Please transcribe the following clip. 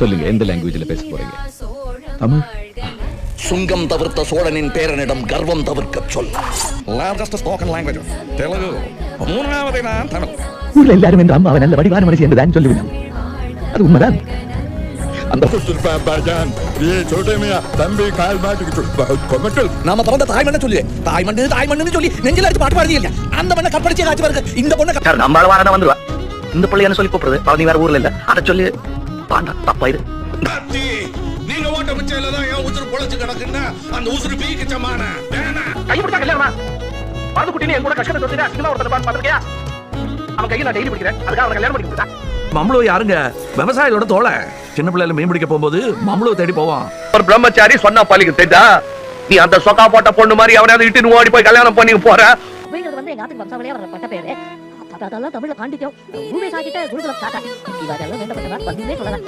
சொல்லுங்க, எந்த லாங்குவேஜ்ல பேச போறீங்க? தமிழ். சுங்கம் தவிர்த்த சோழனின் பேரனிடம் கர்வம் தவிர்க்க சொல். Largest spoken language Telugu. மூணாவது நான் தமிழ். ஊர்ல எல்லாரும் என்ற அம்மாவை நல்ல வடிவான மனுஷன் என்றுதான் சொல்லுவேன். அது உண்மைதான். அந்த நாம பிறந்த தாய்மண்ண சொல்லி தாய்மண்ணு சொல்லி நெஞ்சில அடிச்சு பாட்டு பாடுறீங்க. அந்த மண்ணை கற்பழிச்சு காட்சி பாருங்க. இந்த பொண்ணை நம்ம வாரனா வந்துருவா. இந்த பிள்ளை என்ன சொல்லி கூப்பிடுறது? பழனி வேற ஊர்ல இல்ல. அத சொல்லி பாண்டா தப்பா இது. நீங்க ஓட்ட பிச்சையில தான் ஏன் உசுறு பொழைச்சு கிடக்குன்னா அந்த உசுறு பீக்கு சமான. கை பிடிச்சா கல்யாணமா? பாது குட்டினே என் கூட கஷ்டத்தை சொல்லிட்டு சினிமா ஒருத்தர் பாத்துக்கியா? அவன் கையில நான் டெய்லி பிடிக்கிறேன். அதுக்காக அவன் கல்யாணம் பண்ணி கொடுத்தா. மம்முளு யாருங்க? விவசாயியோட தோலை. சின்ன பிள்ளைல மீன் பிடிக்க போகும்போது மம்முளு தேடி போவான். ஒரு பிரம்மச்சாரி சொன்னா பள்ளிக்கு தெரிஞ்சா நீ அந்த சொக்கா போட்ட பொண்ணு மாதிரி அவனாவது இட்டு ஓடி போய் கல்யாணம் பண்ணி போற. அப்படிங்கிறது வந்து எங்க ஆத்துக்கு வம்சாவளியா வர பட்ட பேரு. அதெல்லாம் தமிழ்ல காண்டிக்கும். ஊவே சாக்கிட்ட குருகுலம் சாட்டா. இவ அதெல்லாம் வேண்டப்பட்டதா பதிலே சொல்லலாம்.